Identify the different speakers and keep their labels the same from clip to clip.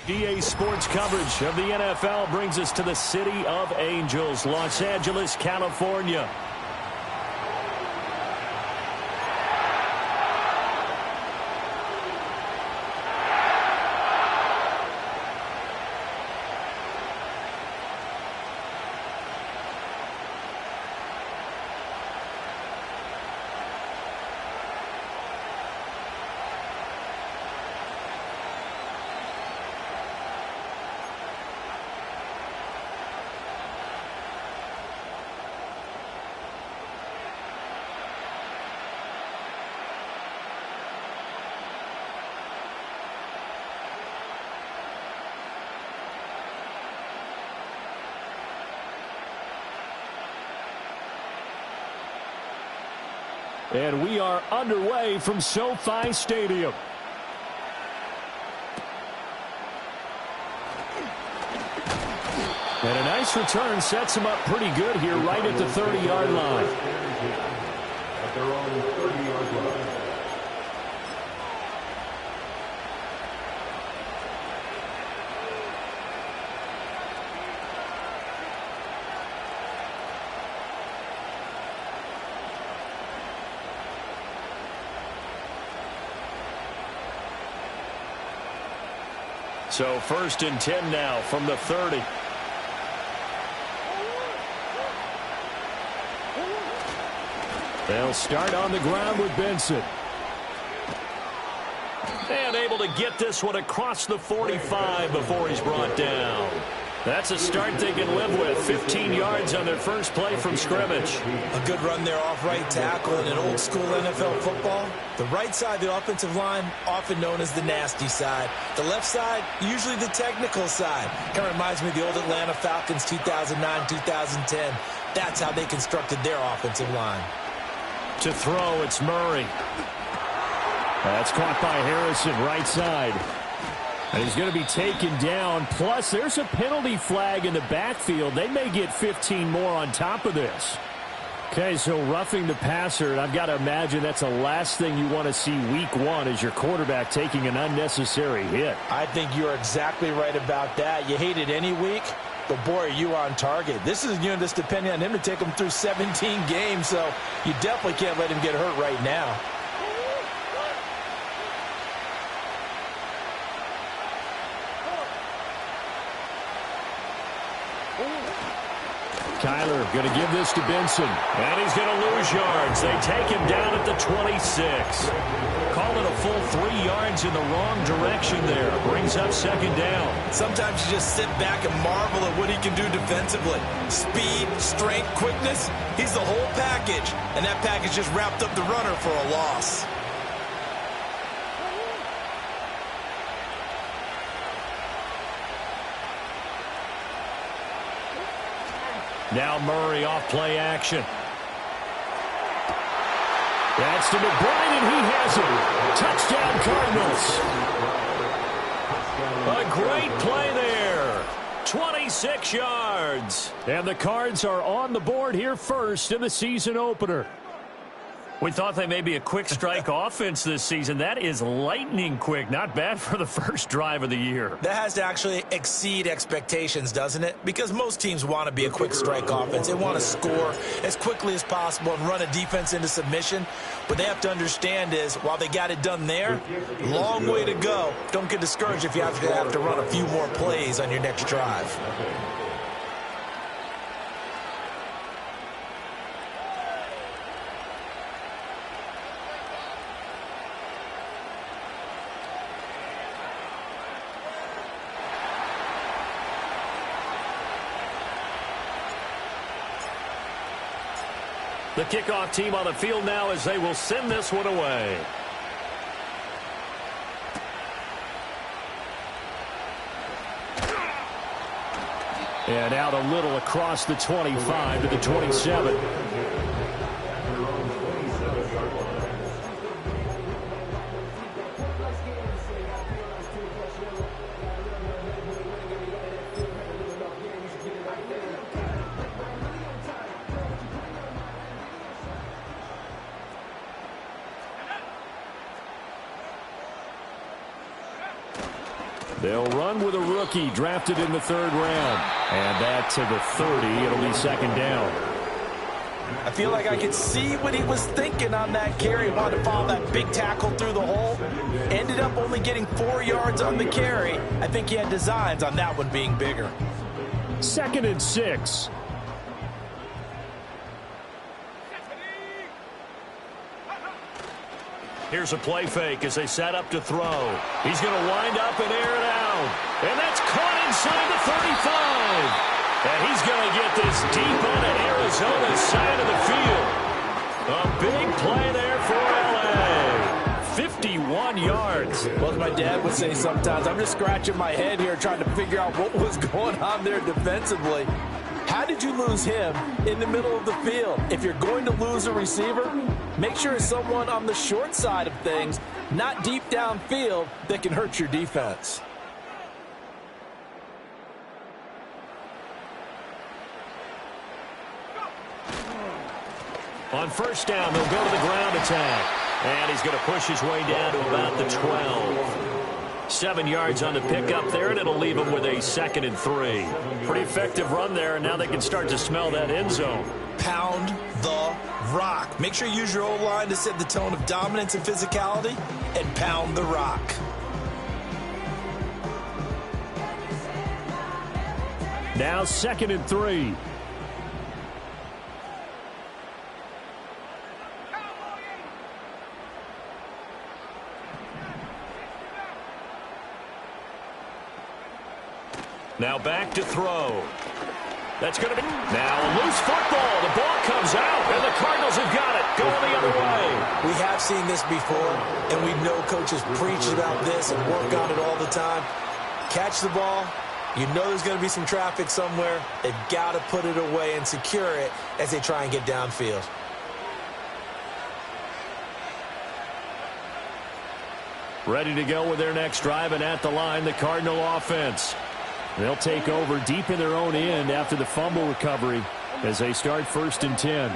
Speaker 1: EA Sports coverage of the NFL brings us to the City of Angels, Los Angeles, California. And we are underway from SoFi Stadium. And a nice return sets him up pretty good here right at the 30-yard line.
Speaker 2: At their own 30-yard line.
Speaker 1: So 1st and 10 now from the 30. They'll start on the ground with Benson. And able to get this one across the 45 before he's brought down. That's a start they can live with. 15 yards on their first play from scrimmage.
Speaker 3: A good run there off right tackle in an old school NFL football. The right side of the offensive line, often known as the nasty side. The left side, usually the technical side. Kind of reminds me of the old Atlanta Falcons 2009-2010. That's how they constructed their offensive line.
Speaker 1: To throw, it's Murray. That's caught by Harrison, right side. And he's going to be taken down. Plus, there's a penalty flag in the backfield. They may get 15 more on top of this. Okay, so roughing the passer, and I've got to imagine that's the last thing you want to see week one is your quarterback taking an unnecessary hit.
Speaker 3: I think you're exactly right about that. You hate it any week, but boy, are you on target. This is a unit that's depending on him to take him through 17 games, so you definitely can't let him get hurt right now.
Speaker 1: Kyler going to give this to Benson. And he's going to lose yards. They take him down at the 26. Call it a full 3 yards in the wrong direction there. Brings up 2nd down.
Speaker 3: Sometimes you just sit back and marvel at what he can do defensively. Speed, strength, quickness. He's the whole package. And that package just wrapped up the runner for a loss.
Speaker 1: Now Murray off play action. That's to McBride, and he has it. Touchdown, Cardinals. A great play there. 26 yards. And the Cards are on the board here first in the season opener. We thought they may be a quick strike offense this season. That is lightning quick. Not bad for the first drive of the year.
Speaker 3: That has to actually exceed expectations, doesn't it? Because most teams want to be a quick strike offense. They want to score as quickly as possible and run a defense into submission. What they have to understand is, while they got it done there, long way to go. Don't get discouraged if you have to run a few more plays on your next drive.
Speaker 1: The kickoff team on the field now as they will send this one away. And out a little across the 25 to the 27. They'll run with a rookie drafted in the 3rd round. And that to the 30. It'll be 2nd down.
Speaker 3: I feel like I could see what he was thinking on that carry. Wanted to follow that big tackle through the hole. Ended up only getting 4 yards on the carry. I think he had designs on that one being bigger.
Speaker 1: 2nd and 6. Here's a play fake as they set up to throw. He's going to wind up and air it out. And that's caught inside the 35. And he's going to get this deep onto Arizona's side of the field. A big play there for L.A. 51 yards.
Speaker 3: Well, as my dad would say sometimes, I'm just scratching my head here trying to figure out what was going on there defensively. How did you lose him in the middle of the field? If you're going to lose a receiver, make sure it's someone on the short side of things, not deep downfield, that can hurt your defense.
Speaker 1: On 1st down, they'll go to the ground attack. And he's going to push his way down to about the 12. 7 yards on the pickup there, and it'll leave him with a 2nd and 3. Pretty effective run there, and now they can start to smell that end zone.
Speaker 3: Pound the rock. Make sure you use your O-line to set the tone of dominance and physicality, and pound the rock.
Speaker 1: Now 2nd and 3. Now back to throw. That's going to be now a loose football. The ball comes out, and the Cardinals have got it. Going the other way.
Speaker 3: We have seen this before, and we know coaches preach about this and work on it all the time. Catch the ball. You know there's going to be some traffic somewhere. They've got to put it away and secure it as they try and get downfield.
Speaker 1: Ready to go with their next drive, and at the line, the Cardinal offense. They'll take over deep in their own end after the fumble recovery as they start 1st and 10.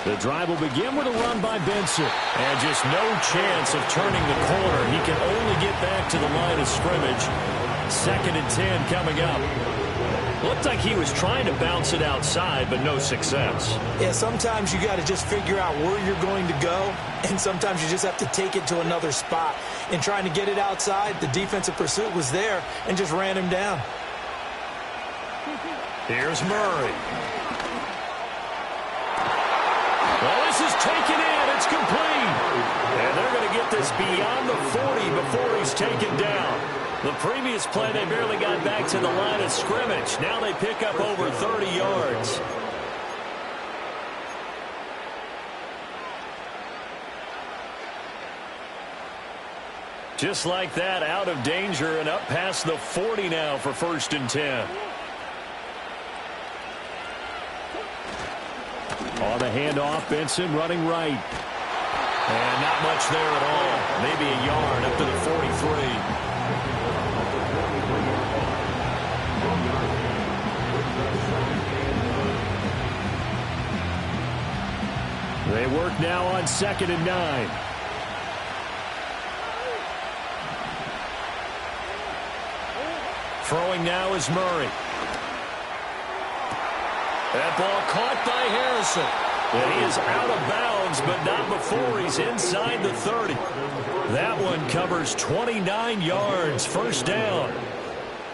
Speaker 1: The drive will begin with a run by Benson. And just no chance of turning the corner. He can only get back to the line of scrimmage. 2nd and 10 coming up. Looked like he was trying to bounce it outside, but no success.
Speaker 3: Yeah, sometimes you got to just figure out where you're going to go, and sometimes you just have to take it to another spot. In trying to get it outside, the defensive pursuit was there and just ran him down.
Speaker 1: Here's Murray. Well, this is taken in. It's complete. And they're going to get this beyond the 40 before he's taken down. The previous play, they barely got back to the line of scrimmage. Now they pick up over 30 yards. Just like that, out of danger and up past the 40 now for 1st and 10. On the handoff, Benson running right. And not much there at all. Maybe a yard up to the 43. They work now on 2nd and 9. Throwing now is Murray. That ball caught by Harrison. And he is out of bounds, but not before he's inside the 30. That one covers 29 yards. 1st down.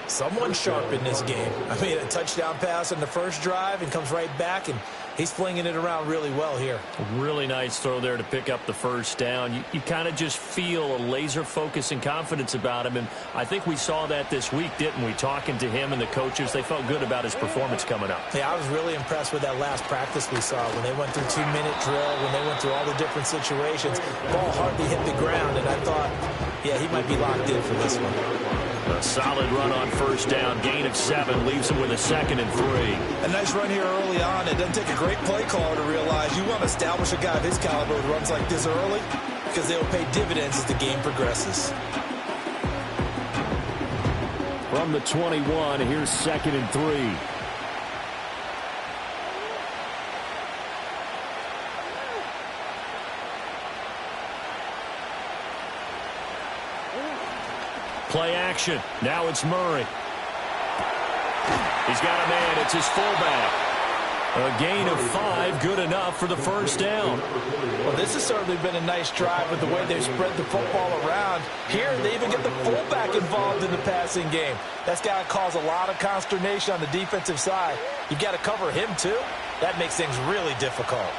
Speaker 3: Someone sharp in this game. I mean, a touchdown pass on the first drive and comes right back, and he's flinging it around really well here.
Speaker 1: A really nice throw there to pick up the 1st down. You kind of just feel a laser focus and confidence about him, and I think we saw that this week, didn't we? Talking to him and the coaches, they felt good about his performance coming up.
Speaker 3: Yeah, I was really impressed with that last practice we saw when they went through 2-minute drill, when they went through all the different situations. Ball hardly hit the ground, and I thought, yeah, he might be locked in for this one.
Speaker 1: A solid run on 1st down. Gain of 7 leaves him with a 2nd and 3.
Speaker 3: A nice run here early on. It doesn't take a great play caller to realize you want to establish a guy of his caliber who runs like this early because they'll pay dividends as the game progresses.
Speaker 1: From the 21, here's 2nd and 3. play action. Now it's Murray. He's got a man. It's his fullback. A gain of 5, good enough for the first down.
Speaker 3: Well, this has certainly been a nice drive with the way they've spread the football around. Here, they even get the fullback involved in the passing game. That's got to cause a lot of consternation on the defensive side. You've got to cover him, too. That makes things really difficult.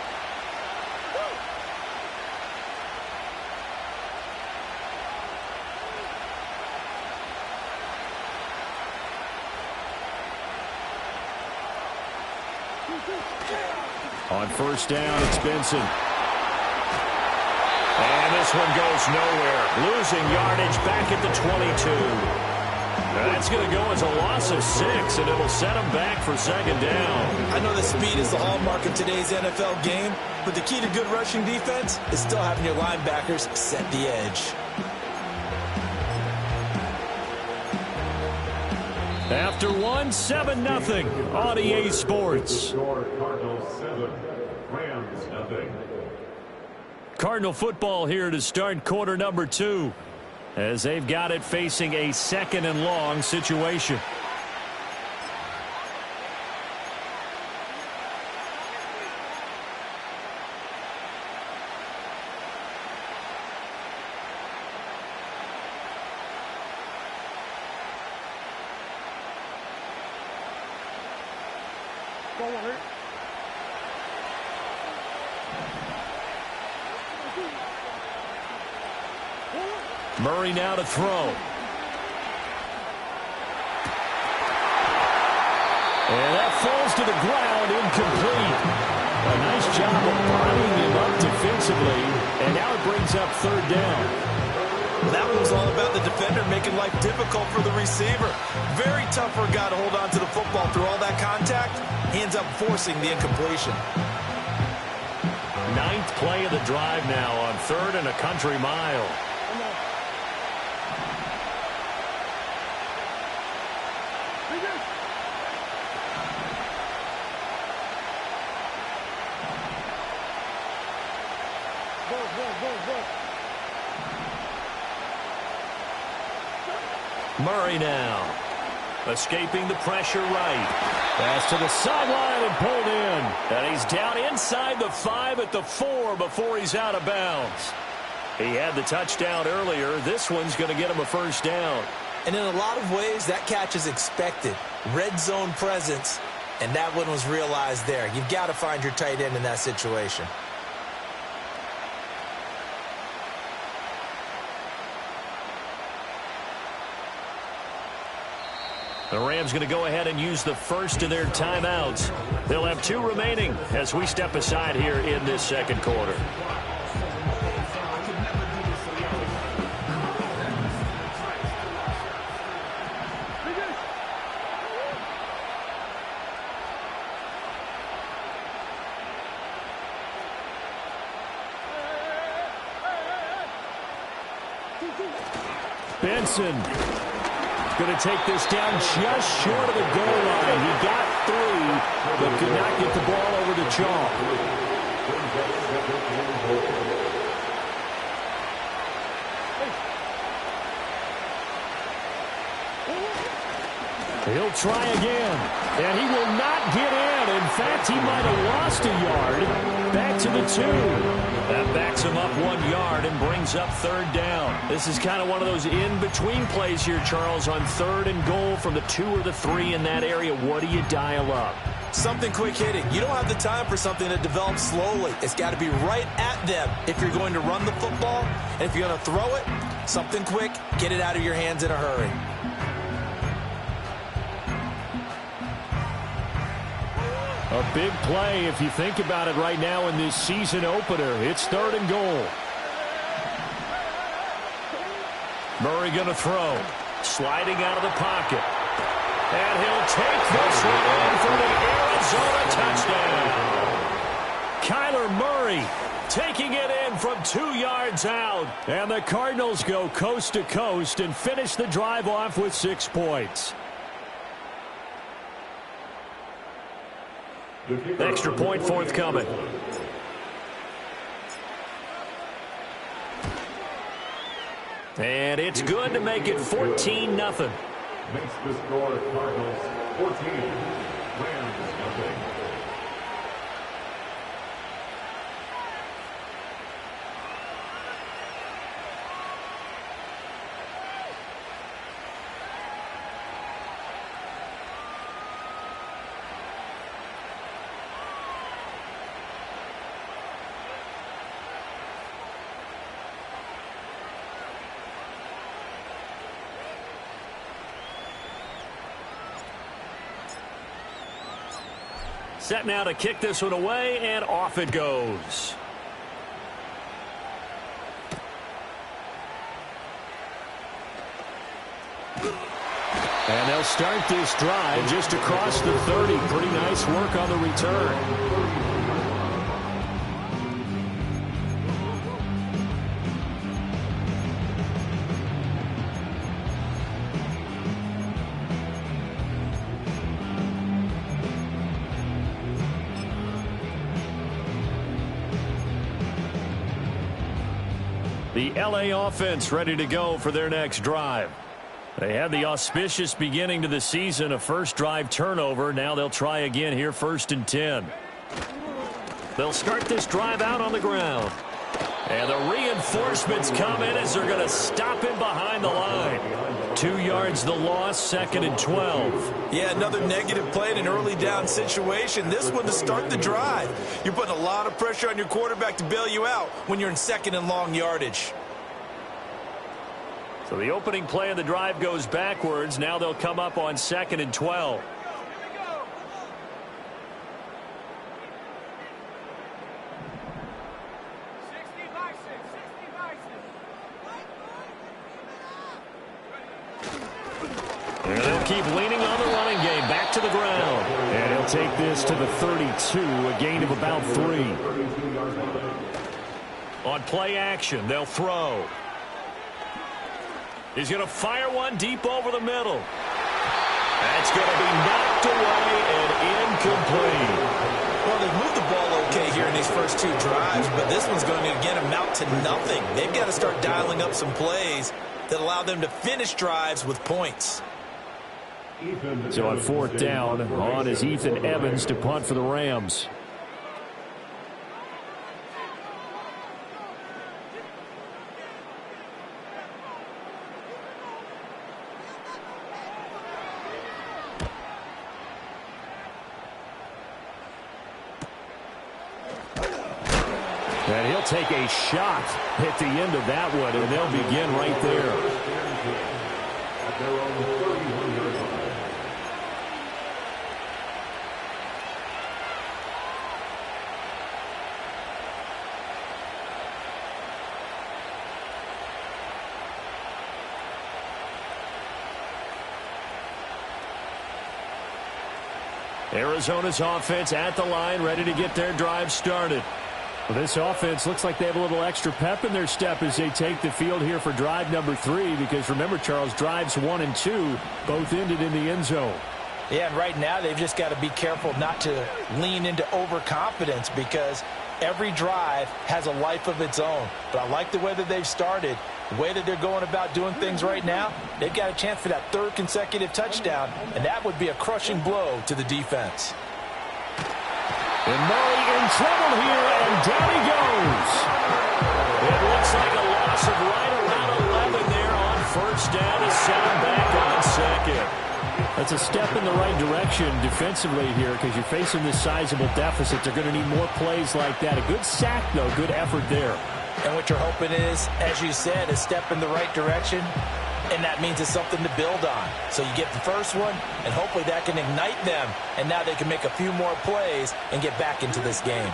Speaker 1: On first down, it's Benson. And this one goes nowhere. Losing yardage back at the 22. That's going to go as a loss of 6, and it'll set them back for second down.
Speaker 3: I know that speed is the hallmark of today's NFL game, but the key to good rushing defense is still having your linebackers set the edge.
Speaker 1: After 1, 7-0 on EA Sports.
Speaker 2: Cardinals 7, Rams 0.
Speaker 1: Cardinal football here to start quarter number 2, as they've got it facing a 2nd and long situation. Murray now to throw. And that falls to the ground, incomplete. A nice job of bodying him up defensively, and now it brings up third down.
Speaker 3: Well, that one was all about the defender making life difficult for the receiver. Very tough for a guy to hold on to the football through all that contact. He ends up forcing the incompletion.
Speaker 1: 9th play of the drive now on 3rd and a country mile. Murray now, escaping the pressure right. Pass to the sideline and pulled in. And he's down inside the 5 at the 4 before he's out of bounds. He had the touchdown earlier. This one's going to get him a first down.
Speaker 3: And in a lot of ways, that catch is expected. Red zone presence, and that one was realized there. You've got to find your tight end in that situation.
Speaker 1: The Rams going to go ahead and use the first of their timeouts. They'll have 2 remaining as we step aside here in this second quarter. Benson going to take this down just short of the goal line. He got 3, but could not get the ball over to Ncaa. He'll try again, and he will not get in. In fact, he might have lost a yard. Back to the 2. That backs him up 1 yard and brings up third down. This is kind of one of those in-between plays here, Charles, on 3rd and goal from the 2 or the 3 in that area. What do you dial up?
Speaker 3: Something quick hitting. You don't have the time for something that develops slowly. It's got to be right at them if you're going to run the football. And if you're going to throw it, something quick, get it out of your hands in a hurry.
Speaker 1: A big play if you think about it right now in this season opener. It's 3rd and goal. Murray going to throw. Sliding out of the pocket. And he'll take this one in for the Arizona touchdown. Kyler Murray taking it in from 2 yards out. And the Cardinals go coast to coast and finish the drive off with 6 points. Extra point forthcoming. And it's good to make it 14-0.
Speaker 2: Makes the score Cardinals 14, Rams nothing.
Speaker 1: Set now to kick this one away, and off it goes. And they'll start this drive just across the 30. Pretty nice work on the return. The LA offense ready to go for their next drive. They had the auspicious beginning to the season, a first drive turnover. Now they'll try again here, 1st and 10. They'll start this drive out on the ground. And the reinforcements come in as they're going to stop him behind the line. 2 yards the loss, 2nd and 12.
Speaker 3: Yeah, another negative play in an early down situation. This one to start the drive. You're putting a lot of pressure on your quarterback to bail you out when you're in 2nd and long yardage.
Speaker 1: So the opening play of the drive goes backwards. Now they'll come up on 2nd and 12. And they'll keep leaning on the running game. Back to the ground. And he'll take this to the 32, a gain of about 3. On play action, they'll throw. He's going to fire one deep over the middle. That's going to be knocked away and incomplete.
Speaker 3: Well, they've moved the ball okay here in these first 2 drives, but this one's going to, again, amount to nothing. They've got to start dialing up some plays that allow them to finish drives with points.
Speaker 1: So on 4th down, on is Ethan Evans to punt for the Rams. And he'll take a shot at the end of that one, and they'll begin right there.
Speaker 2: At their own 31-yard line.
Speaker 1: Arizona's offense at the line, ready to get their drive started. Well, this offense looks like they have a little extra pep in their step as they take the field here for drive number 3, because remember, Charles, drives 1 and 2 both ended in the end zone.
Speaker 3: Yeah, and right now they've just got to be careful not to lean into overconfidence, because every drive has a life of its own. But I like the way that they've started, the way that they're going about doing things right now. They've got a chance for that 3rd consecutive touchdown, and that would be a crushing blow to the defense.
Speaker 1: And Murray in trouble here, and down he goes. It looks like a loss of right around 11 there on 1st down. A sound back on 2nd. That's a step in the right direction defensively here, because you're facing this sizable deficit. They're going to need more plays like that. A good sack, though. Good effort there.
Speaker 3: And what you're hoping is, as you said, a step in the right direction, and that means it's something to build on. So you get the first one, and hopefully that can ignite them, and now they can make a few more plays and get back into this game.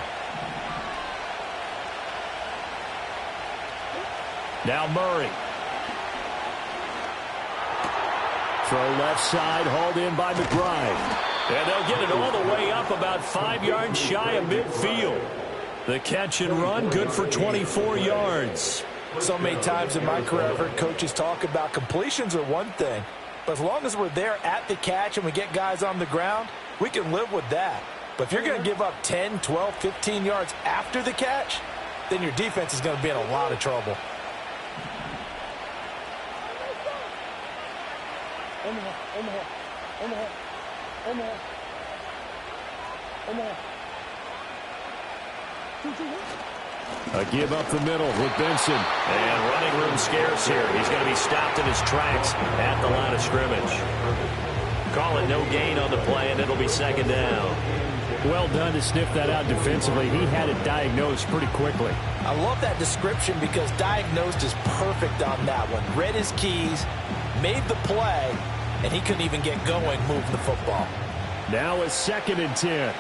Speaker 1: Now Murray. Throw left side, hauled in by McBride. And they'll get it all the way up about 5 yards shy of midfield. The catch and run, good for 24 yards.
Speaker 3: So many times in my career I've heard coaches talk about completions are one thing, but as long as we're there at the catch and we get guys on the ground, we can live with that. But if you're going to give up 10, 12, 15 yards after the catch, then your defense is going to be in a lot of trouble.
Speaker 1: A give up the middle with Benson.
Speaker 4: And running room scarce here. He's going to be stopped in his tracks at the line of scrimmage. Call it no gain on the play, and it'll be second down.
Speaker 1: Well done to sniff that out defensively. He had it diagnosed pretty quickly.
Speaker 3: I love that description because diagnosed is perfect on that one. Read his keys, made the play, and he couldn't even get going moving the football.
Speaker 1: Now a 2nd and 10.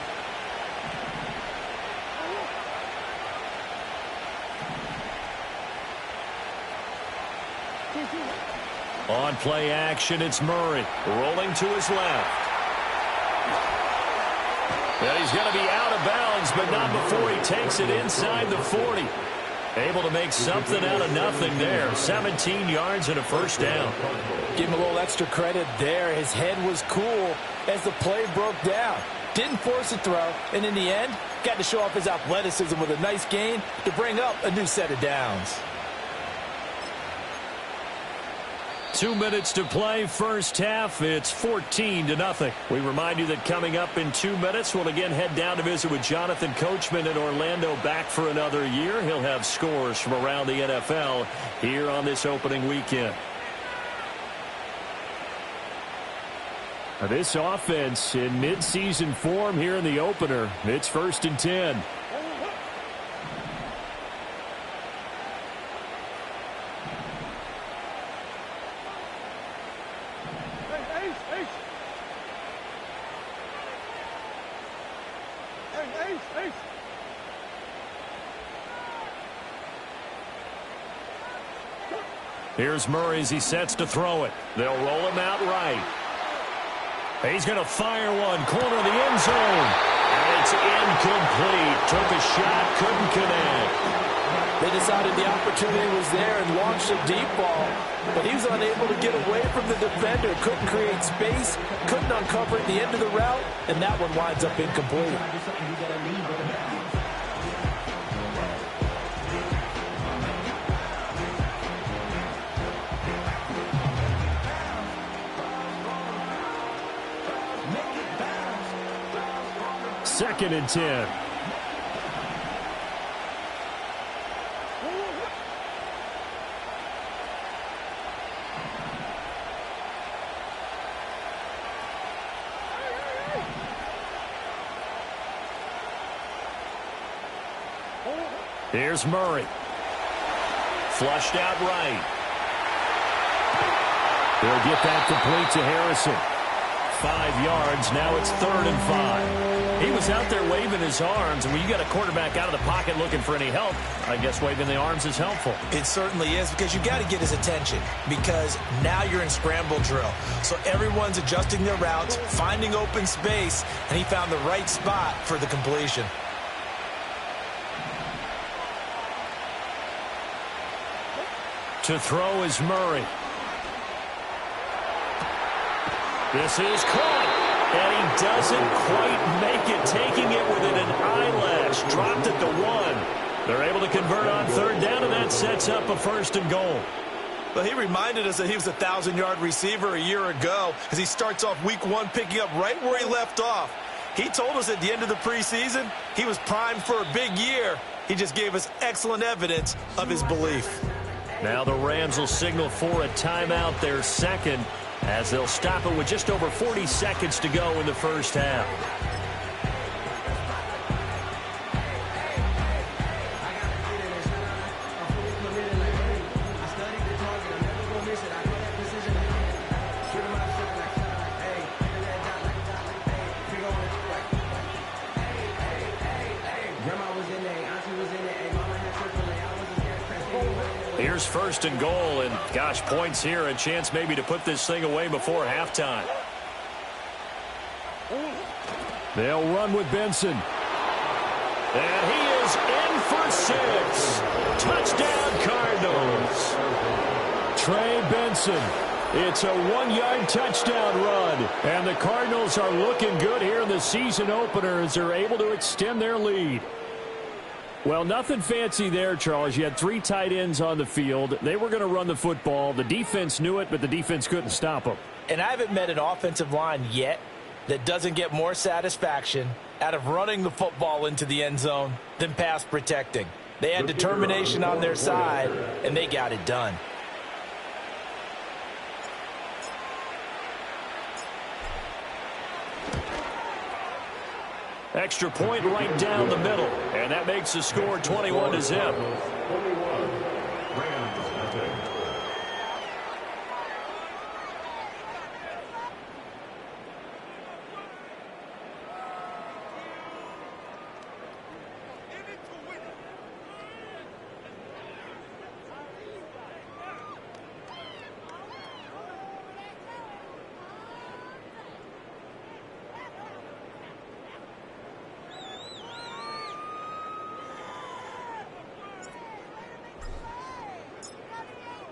Speaker 1: On play action, it's Murray.
Speaker 4: Rolling to his left.
Speaker 1: And he's going to be out of bounds, but not before he takes it inside the 40. Able to make something out of nothing there. 17 yards and a first down.
Speaker 3: Give him a little extra credit there. His head was cool as the play broke down. Didn't force a throw, and in the end, got to show off his athleticism with a nice gain to bring up a new set of downs.
Speaker 1: 2 minutes to play, first half. It's 14-0. We remind you that coming up in 2 minutes, we'll again head down to visit with Jonathan Coachman in Orlando, back for another year. He'll have scores from around the NFL here on this opening weekend. This offense in midseason form here in the opener. It's 1st and 10. Here's Murray as he sets to throw it. They'll roll him out right. He's going to fire one, corner of the end zone. And it's incomplete. Took a shot, couldn't connect.
Speaker 3: They decided the opportunity was there and launched a deep ball, but he was unable to get away from the defender. Couldn't create space, couldn't uncover at the end of the route, and that one winds up incomplete.
Speaker 1: Second and 10. Here's Murray. Flushed out right. They'll get that complete to Harrison. 5 yards. Now it's 3rd and 5. He was out there waving his arms, and when you got a quarterback out of the pocket looking for any help, I guess waving the arms is helpful.
Speaker 3: It certainly is, because you got to get his attention, because now you're in scramble drill. So everyone's adjusting their routes, finding open space, and he found the right spot for the completion.
Speaker 1: To throw is Murray. This is caught, and he doesn't quite make it, taking it within an eyelash. Dropped it to 1. They're able to convert on 3rd down, and that sets up a 1st and goal.
Speaker 3: Well, he reminded us that he was a 1,000-yard receiver a year ago, as he starts off week 1 picking up right where he left off. He told us at the end of the preseason he was primed for a big year. He just gave us excellent evidence of his belief.
Speaker 1: Now the Rams will signal for a timeout, their 2nd, as they'll stop it with just over 40 seconds to go in the first half. Here's 1st and goal, and gosh, points here, a chance maybe to put this thing away before halftime. They'll run with Benson. And he is in for 6. Touchdown, Cardinals. Trey Benson. It's a 1-yard touchdown run, and the Cardinals are looking good here in the season opener as they're able to extend their lead. Well, nothing fancy there, Charles. You had 3 tight ends on the field. They were going to run the football. The defense knew it, but the defense couldn't stop them.
Speaker 3: And I haven't met an offensive line yet that doesn't get more satisfaction out of running the football into the end zone than pass protecting. They had determination on their side, and they got it done.
Speaker 4: Extra point right down the middle, and that makes the score 21-0.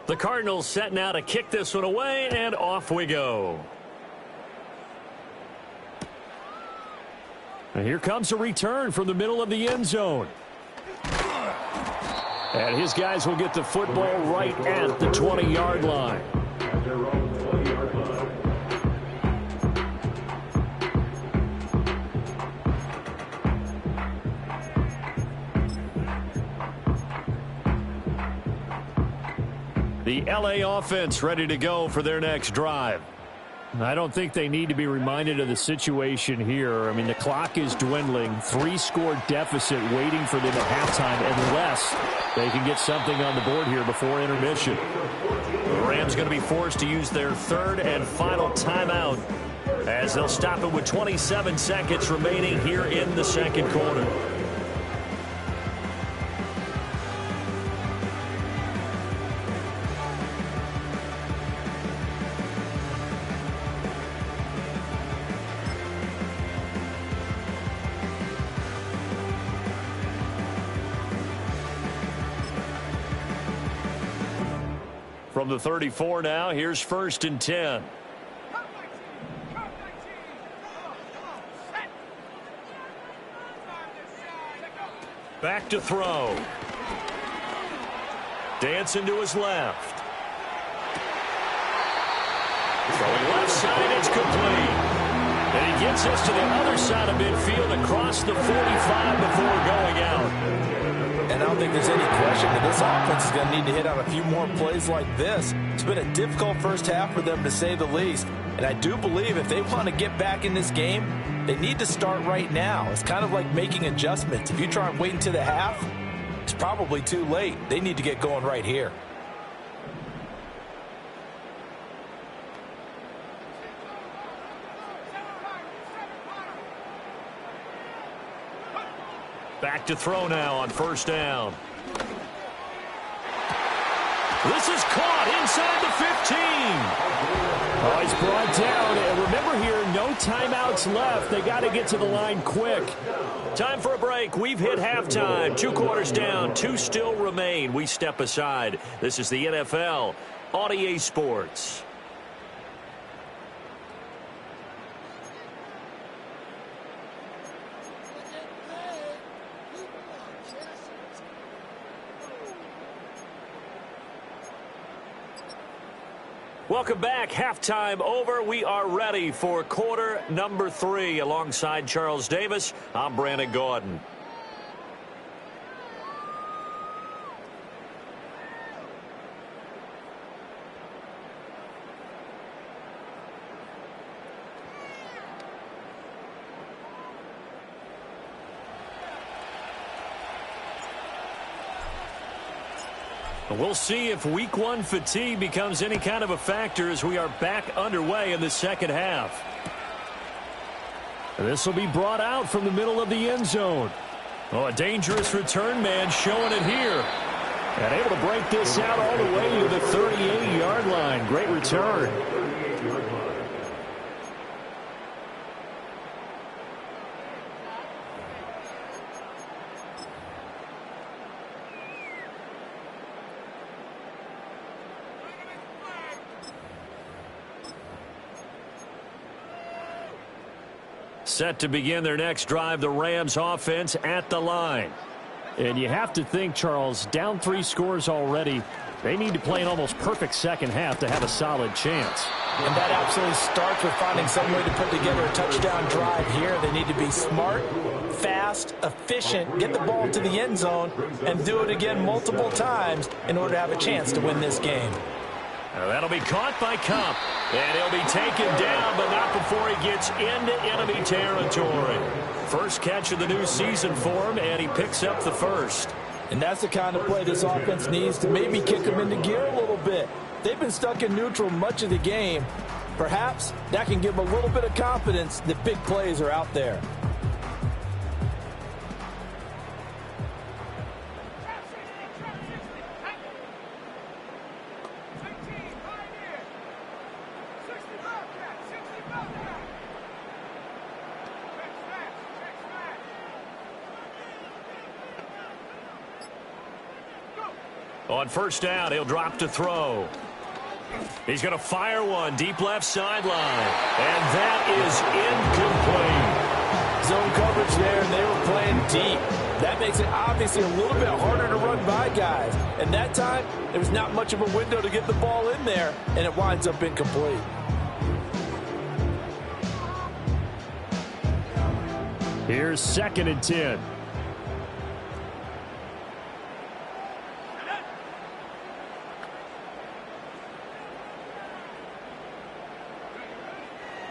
Speaker 4: The Cardinals set now to kick this one away, and off we go.
Speaker 1: And here comes a return from the middle of the end zone. And his guys will get the football right at the 20-yard line. The LA offense ready to go for their next drive. I don't think they need to be reminded of the situation here. I mean, the clock is dwindling. 3-score deficit waiting for them at halftime unless they can get something on the board here before intermission.
Speaker 4: The Rams going to be forced to use their 3rd and final timeout as they'll stop it with 27 seconds remaining here in the second quarter. From the 34 now, here's 1st and 10. Back to throw. Dancing to his left. Throwing left side, it's complete. And he gets us to the other side of midfield across the 45 before going out.
Speaker 3: And I don't think there's any question that this offense is going to need to hit on a few more plays like this. It's been a difficult first half for them, to say the least. And I do believe if they want to get back in this game, they need to start right now. It's kind of like making adjustments. If you try and wait until the half, it's probably too late. They need to get going right here.
Speaker 4: Back to throw now on 1st down. This is caught inside the 15.
Speaker 1: Oh, he's brought down. And remember here, no timeouts left. They got to get to the line quick.
Speaker 4: Time for a break. We've hit halftime. 2 quarters down. 2 still remain. We step aside. This is the NFL on EA Sports. Welcome back. Halftime over. We are ready for quarter number 3. Alongside Charles Davis, I'm Brandon Gordon. We'll see if week 1 fatigue becomes any kind of a factor as we are back underway in the second half.
Speaker 1: And this will be brought out from the middle of the end zone. Oh, a dangerous return man showing it here. And able to break this out all the way to the 38-yard line. Great return. Set to begin their next drive, the Rams offense at the line. And you have to think, Charles, down 3 scores already. They need to play an almost perfect second half to have a solid chance.
Speaker 3: And that absolutely starts with finding some way to put together a touchdown drive here. They need to be smart, fast, efficient, get the ball into the end zone, and do it again multiple times in order to have a chance to win this game.
Speaker 4: That'll be caught by Cup, and he'll be taken down, but not before he gets into enemy territory. First catch of the new season for him, and he picks up the first.
Speaker 3: And that's the kind of play this offense needs to maybe kick them into gear a little bit. They've been stuck in neutral much of the game. Perhaps that can give them a little bit of confidence that big plays are out there.
Speaker 4: On first down, he'll drop to throw. He's going to fire one deep left sideline. And that is incomplete.
Speaker 3: Zone coverage there, and they were playing deep. That makes it obviously a little bit harder to run by guys. And that time, there was not much of a window to get the ball in there, and it winds up incomplete.
Speaker 1: Here's 2nd and 10.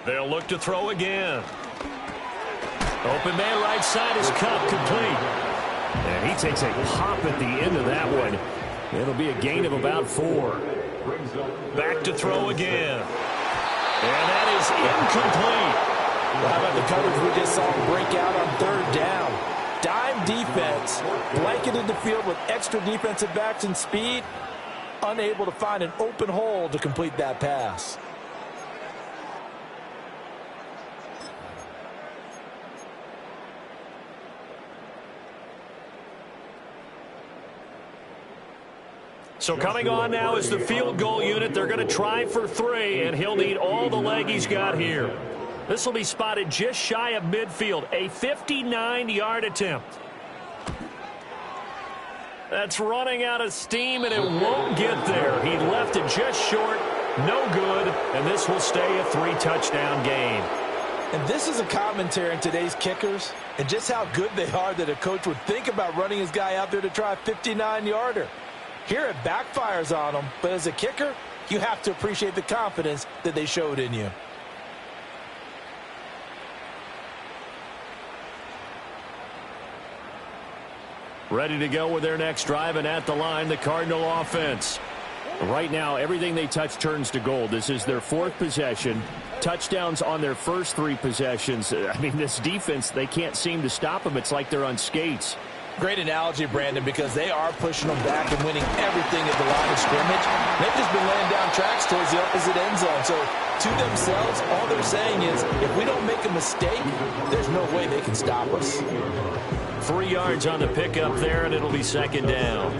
Speaker 4: They'll look to throw again. Open man right side is Cup, complete.
Speaker 1: And he takes a pop at the end of that one. It'll be a gain of about 4.
Speaker 4: Back to throw again. And that is incomplete.
Speaker 3: Well, how about the coverage we just saw break out on 3rd down? Dime defense, blanketed the field with extra defensive backs and speed, unable to find an open hole to complete that pass.
Speaker 4: So coming on now is the field goal unit. They're going to try for 3, and he'll need all the leg he's got here. This will be spotted just shy of midfield, a 59-yard attempt. That's running out of steam, and it won't get there. He left it just short, no good, and this will stay a 3-touchdown game.
Speaker 3: And this is a commentary on today's kickers and just how good they are that a coach would think about running his guy out there to try a 59-yarder. Here it backfires on them, but as a kicker, you have to appreciate the confidence that they showed in you.
Speaker 1: Ready to go with their next drive, and at the line, the Cardinal offense. Right now, everything they touch turns to gold. This is their 4th possession. Touchdowns on their first 3 possessions. I mean, this defense, they can't seem to stop them. It's like they're on skates.
Speaker 3: Great analogy, Brandon, because they are pushing them back and winning everything at the line of scrimmage. They've just been laying down tracks towards the opposite end zone. So to themselves, all they're saying is, if we don't make a mistake, there's no way they can stop us.
Speaker 4: 3 yards on the pickup there, and it'll be 2nd down.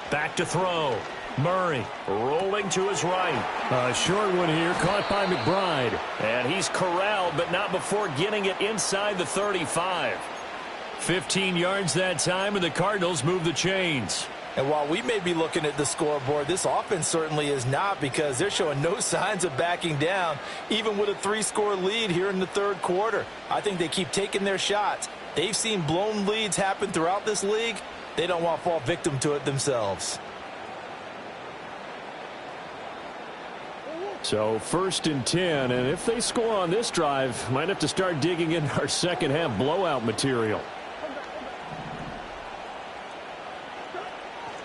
Speaker 4: Back to throw. Murray rolling to his right.
Speaker 1: A short one here, caught by McBride.
Speaker 4: And he's corralled, but not before getting it inside the 35. 15 yards that time, and the Cardinals move the chains.
Speaker 3: And while we may be looking at the scoreboard, this offense certainly is not, because they're showing no signs of backing down, even with a 3-score lead here in the 3rd quarter. I think they keep taking their shots. They've seen blown leads happen throughout this league. They don't want to fall victim to it themselves.
Speaker 1: So 1st and 10, and if they score on this drive, might have to start digging in our second half blowout material.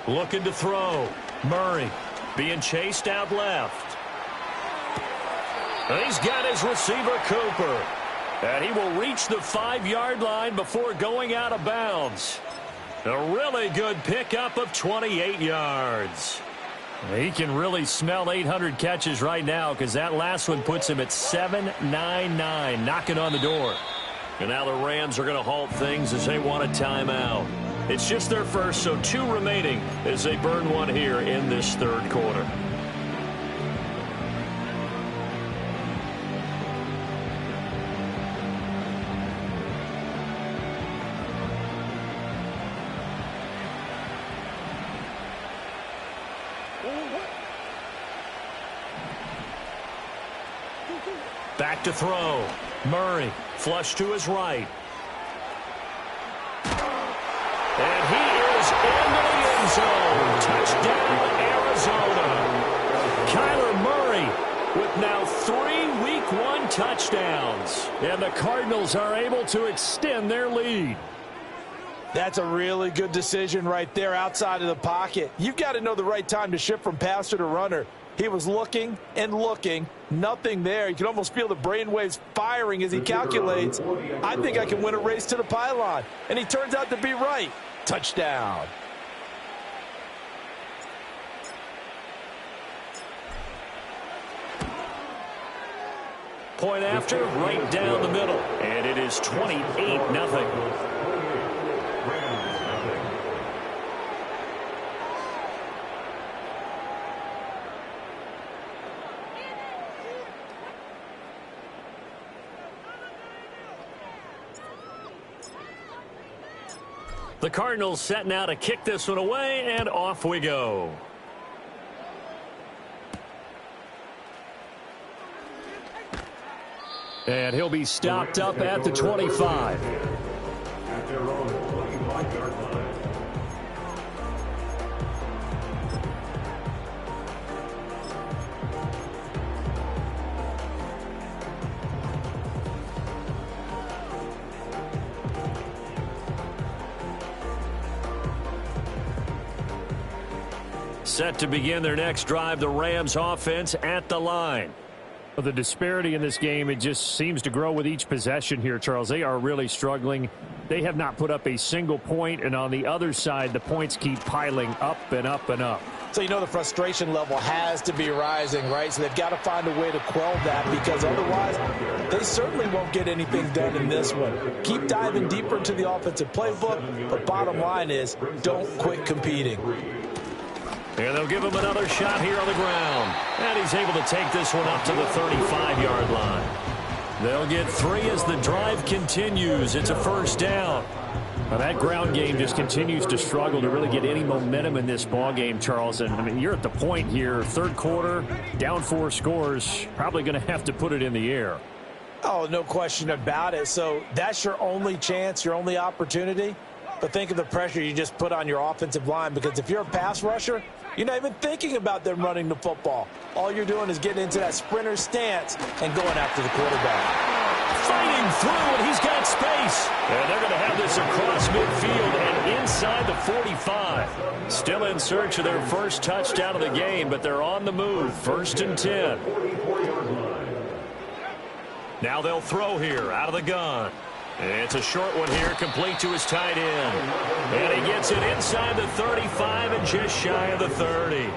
Speaker 4: Looking to throw. Murray being chased out left. And he's got his receiver, Cooper. And he will reach the 5-yard line before going out of bounds. A really good pickup of 28 yards. He can really smell 800 catches right now because that last one puts him at 799, knocking on the door. And now the Rams are going to halt things as they want a timeout. It's just their first, so 2 remaining as they burn one here in this third quarter. Back to throw. Murray, flush to his right. And he is into the end zone. Touchdown, Arizona. Kyler Murray with now 3 Week 1 touchdowns. And the Cardinals are able to extend their lead.
Speaker 3: That's a really good decision right there outside of the pocket. You've got to know the right time to shift from passer to runner. He was looking and looking, nothing there. You can almost feel the brainwaves firing as he calculates, I think I can win a race to the pylon. And he turns out to be right. Touchdown.
Speaker 4: Point after, right down the middle. And it is 28-0. The Cardinals set now to kick this one away, and off we go. And he'll be stopped up at the 25.
Speaker 2: At their own 25-yard line.
Speaker 4: Set to begin their next drive, the Rams offense at the line.
Speaker 1: Well, the disparity in this game, it just seems to grow with each possession here, Charles. They are really struggling. They have not put up a single point, and on the other side, the points keep piling up and up and up.
Speaker 3: So you know the frustration level has to be rising, right? So they've got to find a way to quell that, because otherwise they certainly won't get anything done in this one. Keep diving deeper into the offensive playbook, but bottom line is don't quit competing.
Speaker 4: And they'll give him another shot here on the ground. And he's able to take this one up to the 35-yard line. They'll get 3 as the drive continues. It's a first down. Now that ground game just continues to struggle to really get any momentum in this ball game, Charles. And I mean, you're at the point here, third quarter, down 4 scores, probably going to have to put it in the air.
Speaker 3: Oh, no question about it. So that's your only chance, your only opportunity. But think of the pressure you just put on your offensive line, because if you're a pass rusher, you're not even thinking about them running the football. All you're doing is getting into that sprinter stance and going after the quarterback.
Speaker 4: Fighting through, and he's got space. And they're going to have this across midfield and inside the 45. Still in search of their first touchdown of the game, but they're on the move. 1st and 10. Now they'll throw here out of the gun. It's a short one here, complete to his tight end. And he gets it inside the 35 and just shy of the 30.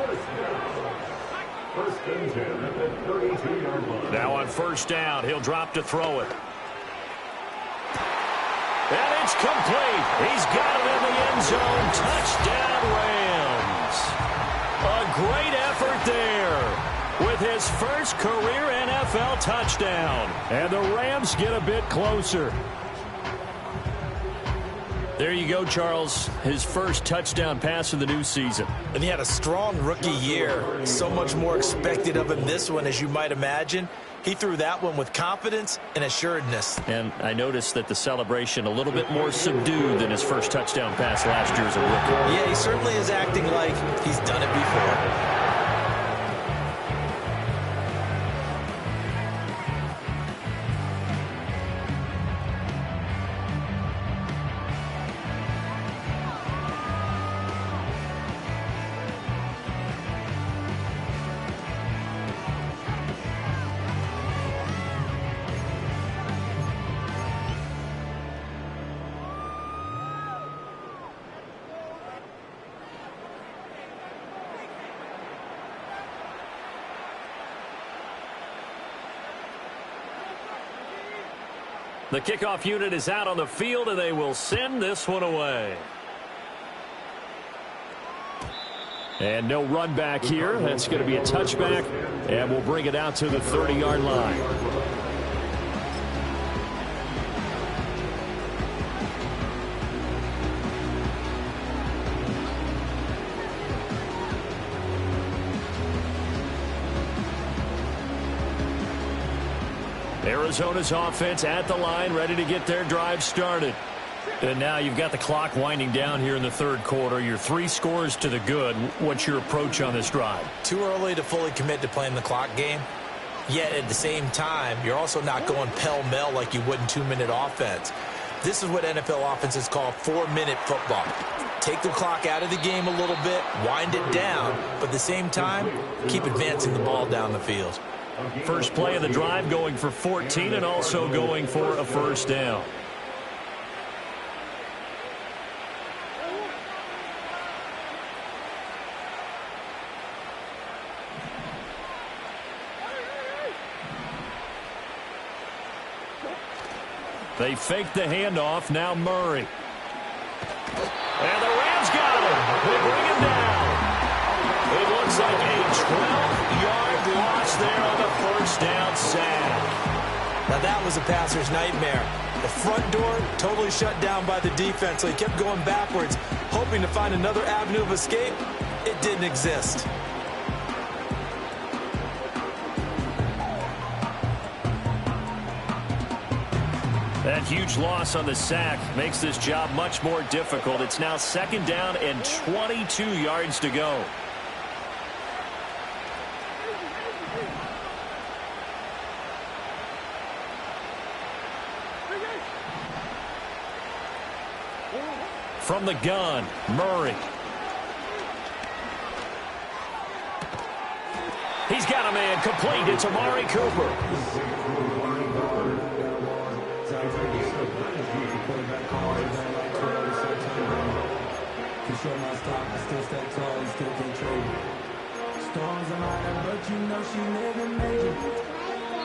Speaker 4: Now on first down, he'll drop to throw it. And it's complete. He's got it in the end zone. Touchdown, Rams. A great effort there with his first career NFL touchdown. And the Rams get a bit closer. There you go, Charles. His first touchdown pass of the new season.
Speaker 3: And he had a strong rookie year. So much more expected of him this one, as you might imagine. He threw that one with confidence and assuredness.
Speaker 4: And I noticed that the celebration a little bit more subdued than his first touchdown pass last year as a rookie.
Speaker 3: Yeah, he certainly is acting like he's done it before.
Speaker 4: The kickoff unit is out on the field, and they will send this one away. And no run back here. That's going to be a touchback, and we'll bring it out to the 30-yard line. Arizona's offense at the line, ready to get their drive started. And now you've got the clock winding down here in the third quarter. You're 3 scores to the good. What's your approach on this drive?
Speaker 3: Too early to fully commit to playing the clock game. Yet at the same time, you're also not going pell-mell like you would in 2-minute offense. This is what NFL offenses call 4-minute football. Take the clock out of the game a little bit, wind it down, but at the same time, keep advancing the ball down the field.
Speaker 4: First play of the drive going for 14 and also going for a first down. They fake the handoff. Now Murray. And the Rams got him. They bring him down. It looks like a 12-yard loss there on the first down sack.
Speaker 3: Now that was a passer's nightmare. The front door totally shut down by the defense, so he kept going backwards, hoping to find another avenue of escape. It didn't exist.
Speaker 4: That huge loss on the sack makes this job much more difficult. It's now second down and 22 yards to go. From the gun, Murray. He's got a man complete. It's Amari Cooper.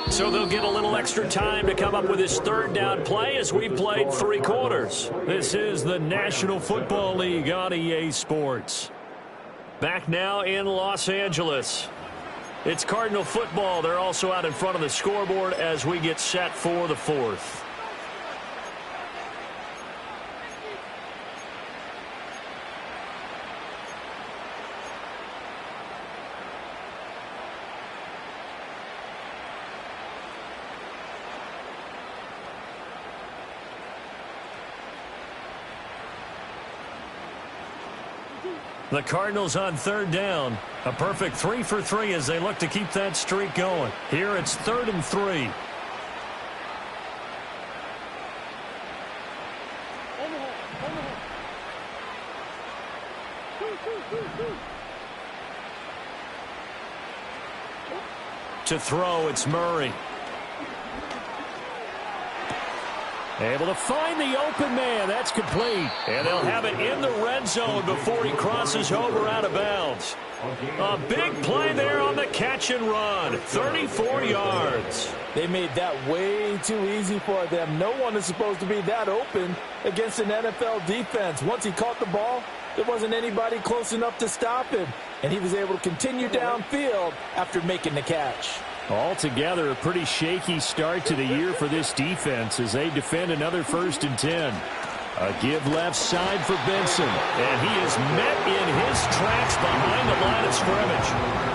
Speaker 4: So they'll get a little extra time to come up with his third down play as we've played 3 quarters. This is the National Football League on EA Sports. Back now in Los Angeles. It's Cardinal football. They're also out in front of the scoreboard as we get set for the 4th. The Cardinals on third down. A perfect 3 for 3 as they look to keep that streak going. Here it's 3rd and 3. To throw, it's Murray. Able to find the open man. That's complete. And they'll have it in the red zone before he crosses over out of bounds. A big play there on the catch and run. 34 yards.
Speaker 3: They made that way too easy for them. No one is supposed to be that open against an NFL defense. Once he caught the ball, there wasn't anybody close enough to stop him. And he was able to continue downfield after making the catch.
Speaker 1: Altogether, a pretty shaky start to the year for this defense as they defend another 1st and 10. A give left side for Benson. And he is met in his tracks behind the line of scrimmage.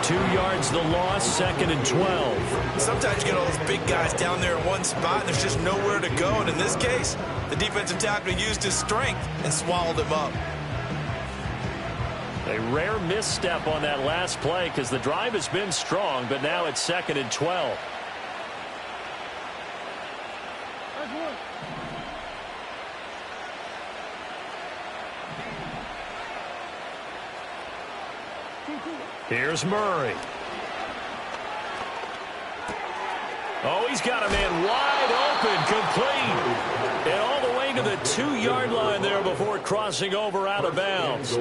Speaker 1: 2 yards the loss, 2nd and 12.
Speaker 3: Sometimes you get all those big guys down there in one spot, and there's just nowhere to go. And in this case, the defensive tackle used his strength and swallowed him up.
Speaker 4: A rare misstep on that last play because the drive has been strong, but now it's 2nd and 12. Here's Murray. Oh, he's got a man wide open, complete. And all the way to the 2-yard line there before it crosses. crossing over out of bounds.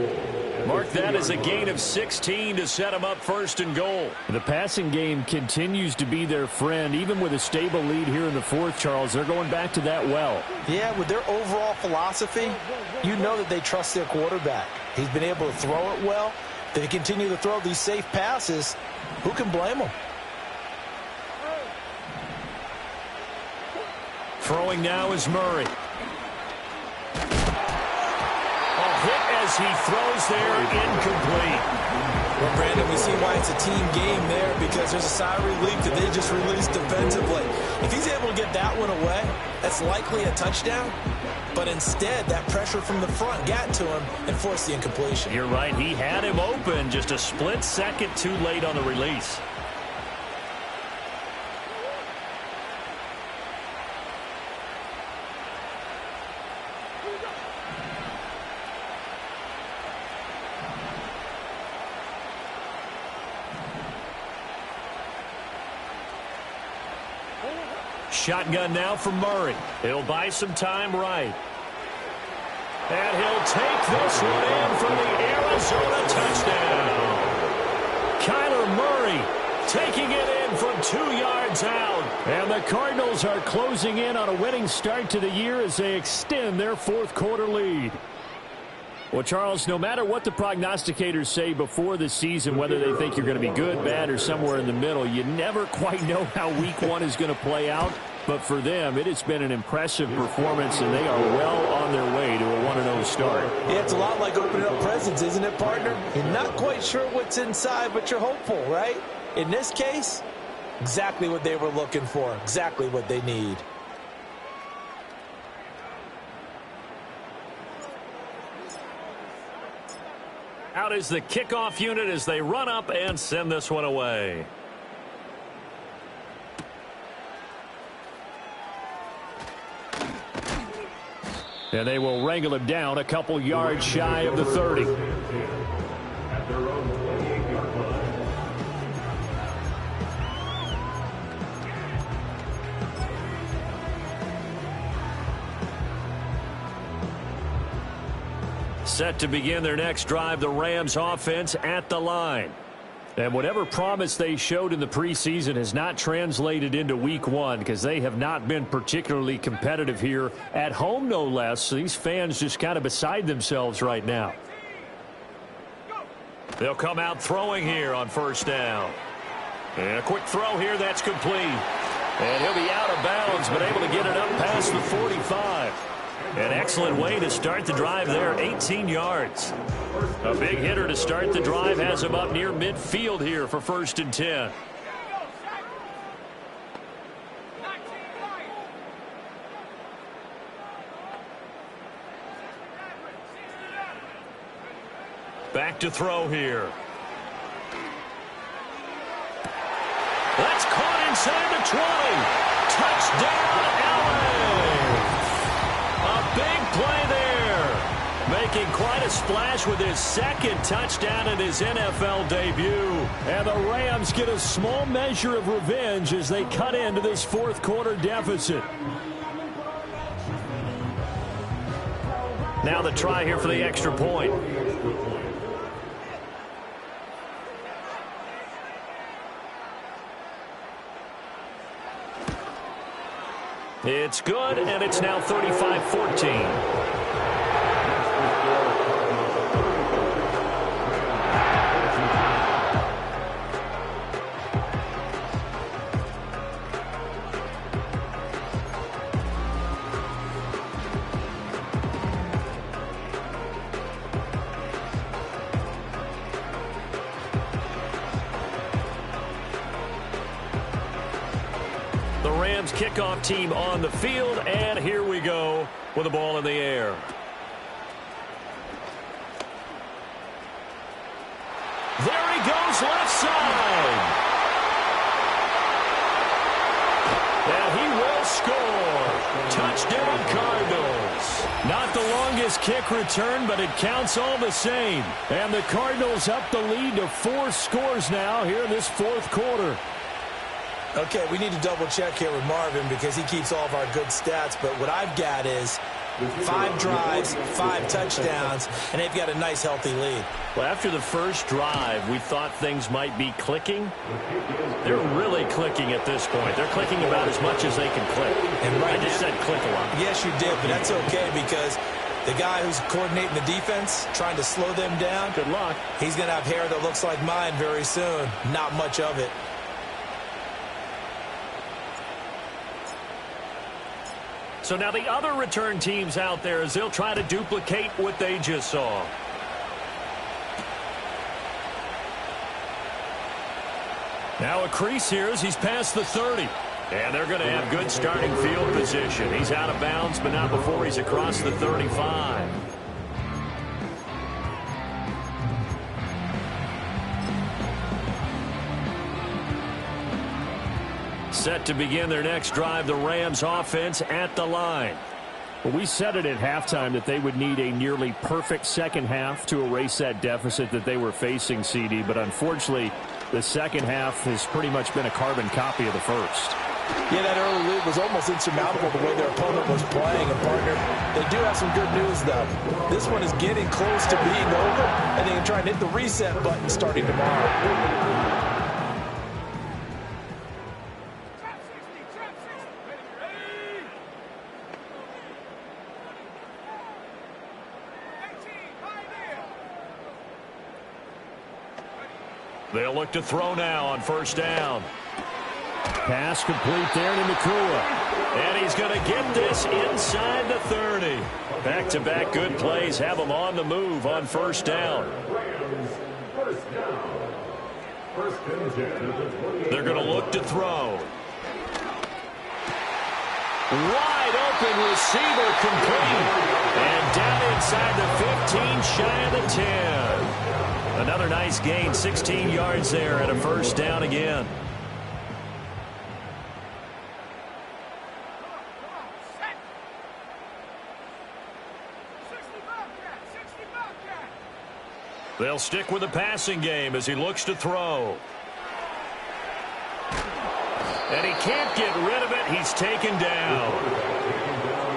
Speaker 4: Mark that as a gain of 16 to set them up first and goal.
Speaker 1: The passing game continues to be their friend. Even with a stable lead here in the fourth, Charles, they're going back to that well.
Speaker 3: Yeah, with their overall philosophy, you know that they trust their quarterback. He's been able to throw it well. They continue to throw these safe passes. Who can blame them?
Speaker 4: Throwing now is Murray. Hit as he throws there, incomplete.
Speaker 3: Well, Brandon, we see why it's a team game there, because there's a sigh of relief that they just released defensively. If he's able to get that one away, that's likely a touchdown. But instead, that pressure from the front got to him and forced the incompletion.
Speaker 4: You're right. He had him open, just a split second too late on the release. Shotgun now from Murray. He'll buy some time right. And he'll take this one in for the Arizona touchdown. Kyler Murray taking it in from 2 yards out.
Speaker 1: And the Cardinals are closing in on a winning start to the year as they extend their fourth quarter lead. Well, Charles, no matter what the prognosticators say before the season, whether they think you're going to be good, bad, or somewhere in the middle, you never quite know how week one is going to play out. But for them, it has been an impressive performance, and they are well on their way to a 1-0 start.
Speaker 3: Yeah, it's a lot like opening up presents, isn't it, partner? You're not quite sure what's inside, but you're hopeful, right? In this case, exactly what they were looking for, exactly what they need.
Speaker 4: Out is the kickoff unit as they run up and send this one away.
Speaker 1: And they will wrangle him down a couple yards shy of the 30.
Speaker 2: At their own 28-yard line.
Speaker 4: Set to begin their next drive, the Rams offense at the line.
Speaker 1: And whatever promise they showed in the preseason has not translated into week one, because they have not been particularly competitive here at home, no less. So these fans just kind of beside themselves right now.
Speaker 4: They'll come out throwing here on first down. And a quick throw here, that's complete. And he'll be out of bounds, but able to get it up past the 45. An excellent way to start the drive there, 18 yards. A big hitter to start the drive has him up near midfield here for 1st and 10. Back to throw here. That's caught inside the 20. Touchdown, LA. A big play there. Making quite a splash with his second touchdown in his NFL debut.
Speaker 1: And the Rams get a small measure of revenge as they cut into this fourth quarter deficit.
Speaker 4: Now the try here for the extra point. It's good, and it's now 35-14. Kickoff team on the field, and here we go with the ball in the air. There he goes, left side. And he will score. Touchdown, Cardinals. Not the longest kick return, but it counts all the same.
Speaker 1: And the Cardinals up the lead to 4 scores now here in this fourth quarter.
Speaker 3: Okay, we need to double check here with Marvin because he keeps all of our good stats. But what I've got is 5 drives, 5 touchdowns, and they've got a nice, healthy lead.
Speaker 4: Well, after the first drive, we thought things might be clicking. They're really clicking at this point. They're clicking about as much as they can click.
Speaker 3: And right
Speaker 4: I just said click a lot.
Speaker 3: Yes, you did, but that's okay because the guy who's coordinating the defense, trying to slow them down,
Speaker 4: good luck.
Speaker 3: He's going to have hair that looks like mine very soon. Not much of it.
Speaker 4: So now the other return teams out there as they'll try to duplicate what they just saw. Now a crease here as he's past the 30. And they're going to have good starting field position. He's out of bounds, but not before he's across the 35. Set to begin their next drive, the Rams offense at the line.
Speaker 1: Well, we said it at halftime that they would need a nearly perfect second half to erase that deficit that they were facing, CD. But unfortunately, the second half has pretty much been a carbon copy of the first.
Speaker 3: Yeah, that early lead was almost insurmountable the way their opponent was playing. And, partner, they do have some good news, though. This one is getting close to being over, and they can try and hit the reset button starting tomorrow.
Speaker 4: They'll look to throw now on first down.
Speaker 1: Pass complete there to Ncaa.
Speaker 4: And he's going to get this inside the 30. Back-to-back good plays have him on the move on first down. They're going to look to throw. Wide open receiver complete. And down inside the 15, shy of the 10. Another nice gain, 16 yards there and a first down again. They'll stick with the passing game as he looks to throw. And he can't get rid of it. He's taken down.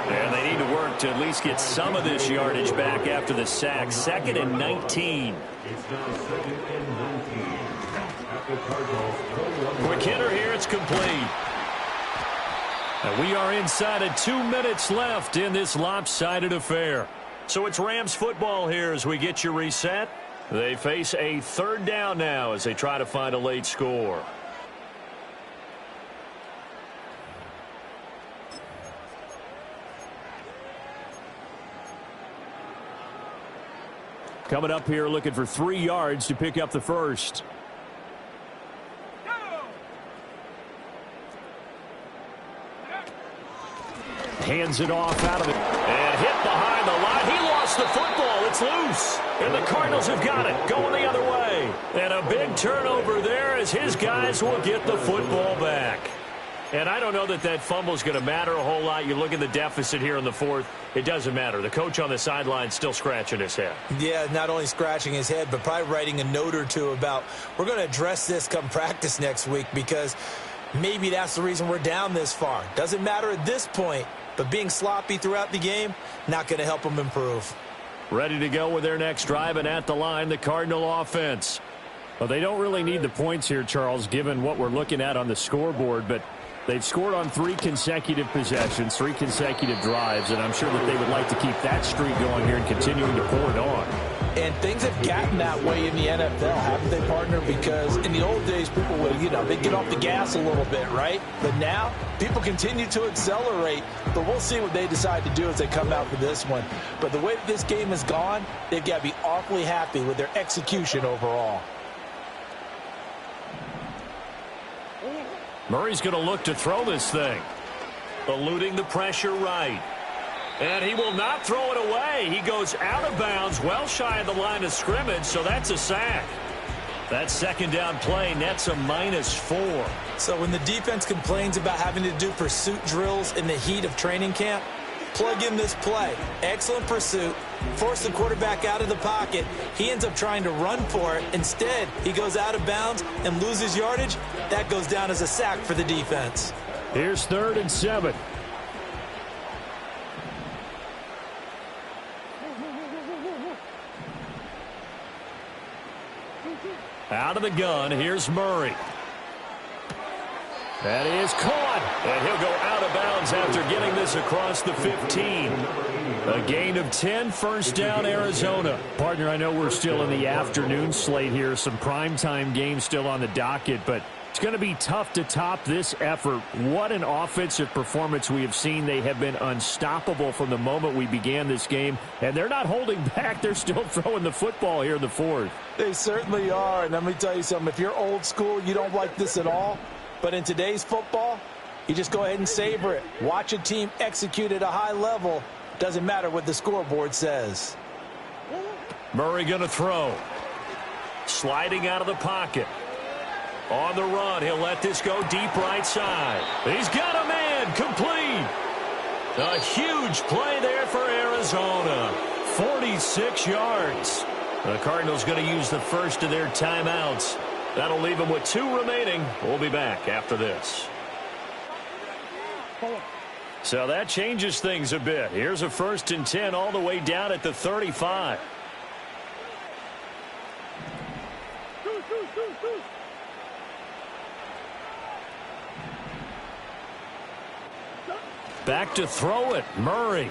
Speaker 4: And they need to work to at least get some of this yardage back after the sack. 2nd and 19. Quick hitter here. It's complete. And we are inside of 2 minutes left in this lopsided affair. So it's Rams football here as we get you reset. They face a third down now as they try to find a late score.
Speaker 1: Coming up here looking for 3 yards to pick up the first. Hands it off out of it.
Speaker 4: And hit behind the line. He lost the football. It's loose. And the Cardinals have got it. Going the other way. And a big turnover there as his guys will get the football back. And I don't know that that fumble is going to matter a whole lot. You look at the deficit here in the fourth. It doesn't matter. The coach on the sideline still scratching his head.
Speaker 3: Yeah, not only scratching his head, but probably writing a note or two about we're going to address this come practice next week because maybe that's the reason we're down this far. Doesn't matter at this point, but being sloppy throughout the game, not going to help them improve.
Speaker 1: Ready to go with their next drive, and at the line, the Cardinal offense. Well, they don't really need the points here, Charles, given what we're looking at on the scoreboard, but they've scored on 3 consecutive possessions, 3 consecutive drives, and I'm sure that they would like to keep that streak going here and continuing to pour it on.
Speaker 3: And things have gotten that way in the NFL, haven't they, partner? Because in the old days, people would, they'd get off the gas a little bit, right? But now, people continue to accelerate. But we'll see what they decide to do as they come out for this one. But the way that this game has gone, they've got to be awfully happy with their execution overall.
Speaker 4: Murray's going to look to throw this thing. Eluding the pressure right. And he will not throw it away. He goes out of bounds, well shy of the line of scrimmage, so that's a sack. That second down play nets a -4.
Speaker 3: So when the defense complains about having to do pursuit drills in the heat of training camp, plug in this play. Excellent pursuit. Force the quarterback out of the pocket. He ends up trying to run for it. Instead, he goes out of bounds and loses yardage. That goes down as a sack for the defense.
Speaker 1: Here's 3rd and 7.
Speaker 4: Out of the gun, here's Murray. That is caught, and he'll go out of bounds after getting this across the 15. A gain of 10, first down, Arizona. Partner, I know we're still in the afternoon slate here, some primetime games still on the docket, but it's going to be tough to top this effort. What an offensive performance we have seen. They have been unstoppable from the moment we began this game, and they're not holding back. They're still throwing the football here in the fourth.
Speaker 3: They certainly are, and let me tell you something. If you're old school, you don't like this at all. But in today's football, you just go ahead and savor it. Watch a team execute at a high level. Doesn't matter what the scoreboard says.
Speaker 4: Murray going to throw. Sliding out of the pocket. On the run, he'll let this go deep right side. He's got a man, complete. A huge play there for Arizona. 46 yards. The Cardinals going to use the first of their timeouts. That'll leave them with 2 remaining. We'll be back after this. So that changes things a bit. Here's a 1st and 10 all the way down at the 35. Back to throw it, Murray.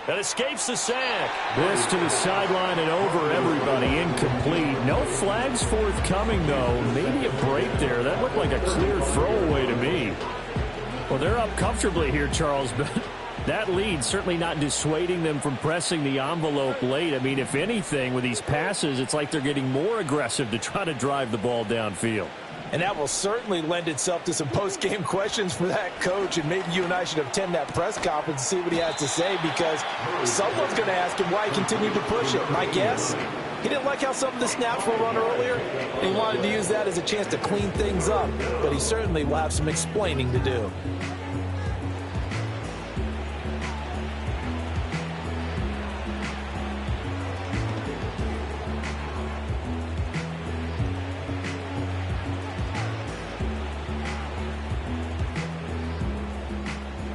Speaker 4: That escapes the sack. This to the sideline and over everybody, incomplete. No flags forthcoming, though. Maybe a break there. That looked like a clear throwaway to me. Well, they're up comfortably here, Charles, but that lead certainly not dissuading them from pressing the envelope late. I mean, if anything, with these passes, it's like they're getting more aggressive to try to drive the ball downfield.
Speaker 3: And that will certainly lend itself to some post-game questions for that coach. And maybe you and I should attend that press conference and see what he has to say, because someone's going to ask him why he continued to push it. My guess, he didn't like how some of the snaps were run earlier, and he wanted to use that as a chance to clean things up. But he certainly will have some explaining to do.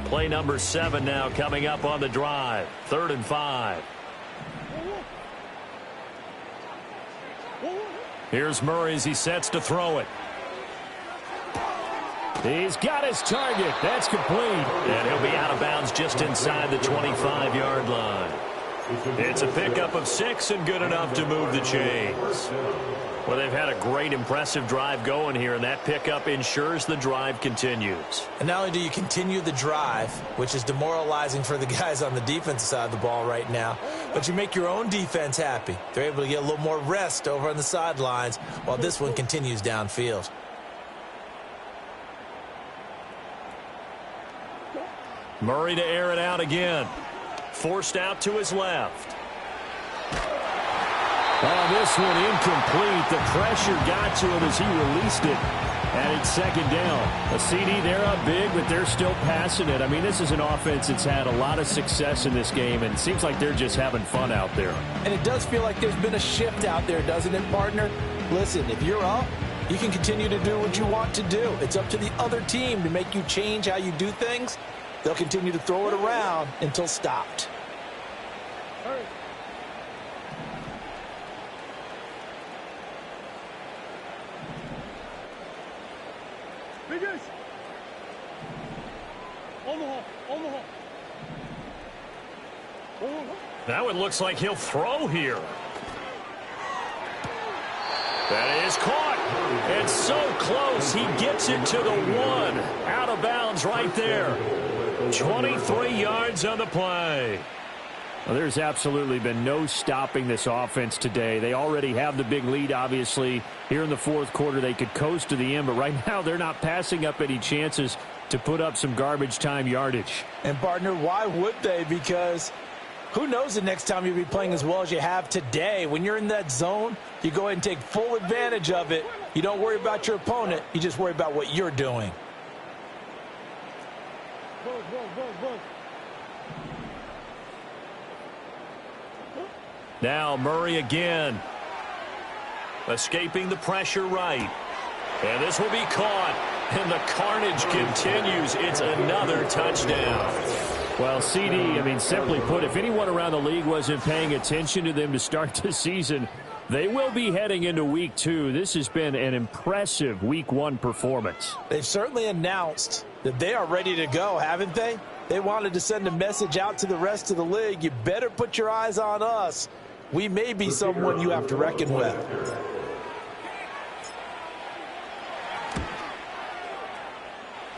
Speaker 4: Play number 7 now coming up on the drive. 3rd and 5. Here's Murray as he sets to throw it. He's got his target. That's complete. And he'll be out of bounds just inside the 25-yard line. It's a pickup of 6 and good enough to move the chains. Well, they've had a great, impressive drive going here, and that pickup ensures the drive continues.
Speaker 3: And not only do you continue the drive, which is demoralizing for the guys on the defensive side of the ball right now, but you make your own defense happy. They're able to get a little more rest over on the sidelines while this one continues downfield.
Speaker 4: Murray to air it out again. Forced out to his left. Oh, this one incomplete. The pressure got to him as he released it. And it's 2nd down. A CD, they're up big, but they're still passing it. I mean, this is an offense that's had a lot of success in this game, and it seems like they're just having fun out there.
Speaker 3: And it does feel like there's been a shift out there, doesn't it, partner? Listen, if you're up, you can continue to do what you want to do. It's up to the other team to make you change how you do things. They'll continue to throw it around until stopped.
Speaker 4: Now it looks like he'll throw here. That is caught. And so close. He gets it to the 1. Out of bounds right there. 23 yards on the play. Well, there's absolutely been no stopping this offense today. They already have the big lead, obviously. Here in the 4th quarter, they could coast to the end, but right now they're not passing up any chances to put up some garbage time yardage.
Speaker 3: And, partner, why would they? Because who knows the next time you'll be playing as well as you have today. When you're in that zone, you go ahead and take full advantage of it. You don't worry about your opponent. You just worry about what you're doing.
Speaker 4: Now Murray again. Escaping the pressure right. And this will be caught. And the carnage continues. It's another touchdown. Well, CD, I mean, simply put, if anyone around the league wasn't paying attention to them to start the season,
Speaker 1: They will be heading into week 2. This has been an impressive week 1 performance.
Speaker 3: They've certainly announced that they are ready to go, haven't they? They wanted to send a message out to the rest of the league. You better put your eyes on us. We may be someone you have to reckon with.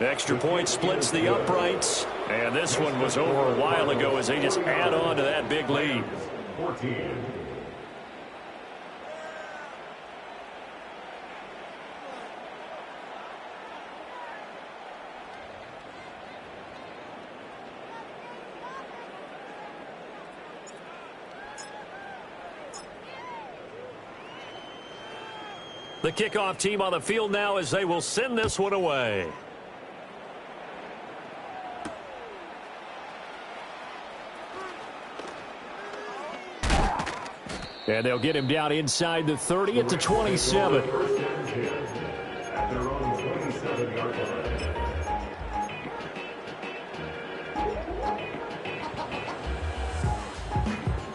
Speaker 4: Extra point splits the uprights. And this one was over a while ago as they just add on to that big lead.
Speaker 2: 14.
Speaker 4: The kickoff team on the field now as they will send this one away.
Speaker 1: And they'll get him down inside the 30 at the 27.
Speaker 2: At their own 27-yard line.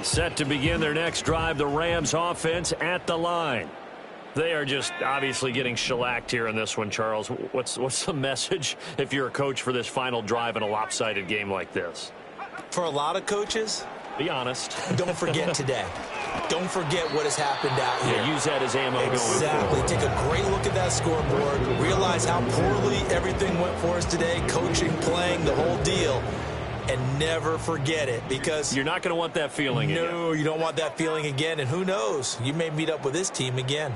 Speaker 4: Set to begin their next drive, the Rams offense at the line. They are just obviously getting shellacked here in this one, Charles. What's the message if you're a coach for this final drive in a lopsided game like this?
Speaker 3: For a lot of coaches,
Speaker 4: be honest.
Speaker 3: Don't forget today. Don't forget what has happened out here.
Speaker 4: Yeah, use that as ammo.
Speaker 3: Exactly. Take a great look at that scoreboard. Realize how poorly everything went for us today. Coaching, playing, the whole deal. And never forget it, because
Speaker 4: you're not going to want that feeling again.
Speaker 3: No, you don't want that feeling again. And who knows? You may meet up with this team again.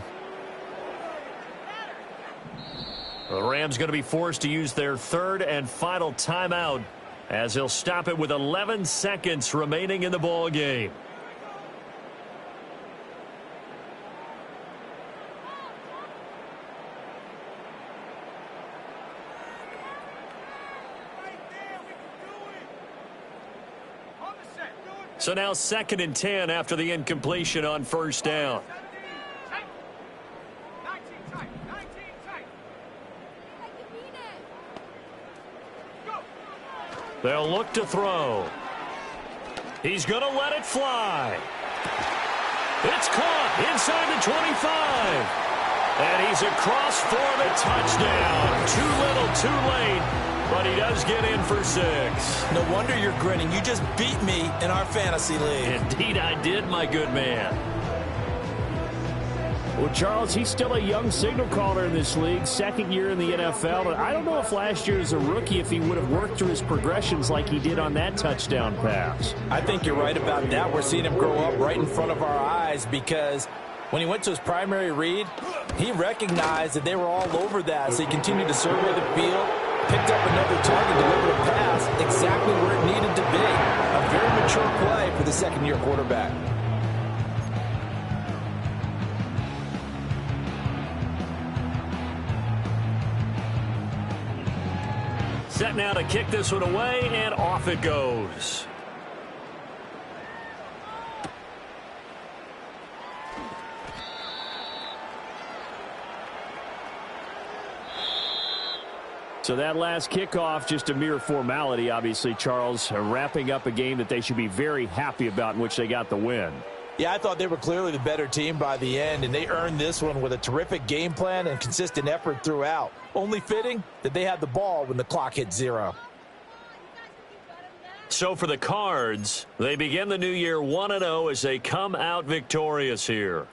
Speaker 4: The Rams going to be forced to use their third and final timeout as they'll stop it with 11 seconds remaining in the ball game. So now 2nd and 10 after the incompletion on first down. They'll look to throw. He's going to let it fly. It's caught inside the 25. And he's across for the touchdown. Too little, too late. But he does get in for 6.
Speaker 3: No wonder you're grinning. You just beat me in our fantasy league.
Speaker 4: Indeed I did, my good man.
Speaker 1: Well, Charles, he's still a young signal caller in this league, 2nd year in the NFL. But I don't know if last year as a rookie, if he would have worked through his progressions like he did on that touchdown pass.
Speaker 3: I think you're right about that. We're seeing him grow up right in front of our eyes, because when he went to his primary read, he recognized that they were all over that. So he continued to survey the field, picked up another target, delivered a pass exactly where it needed to be. A very mature play for the 2nd-year quarterback.
Speaker 4: Set now to kick this one away, and off it goes.
Speaker 1: So that last kickoff, just a mere formality, obviously, Charles, wrapping up a game that they should be very happy about, in which they got the win.
Speaker 3: Yeah, I thought they were clearly the better team by the end, and they earned this one with a terrific game plan and consistent effort throughout. Only fitting that they had the ball when the clock hit 0.
Speaker 4: So for the Cards, they begin the new year 1-0 as they come out victorious here.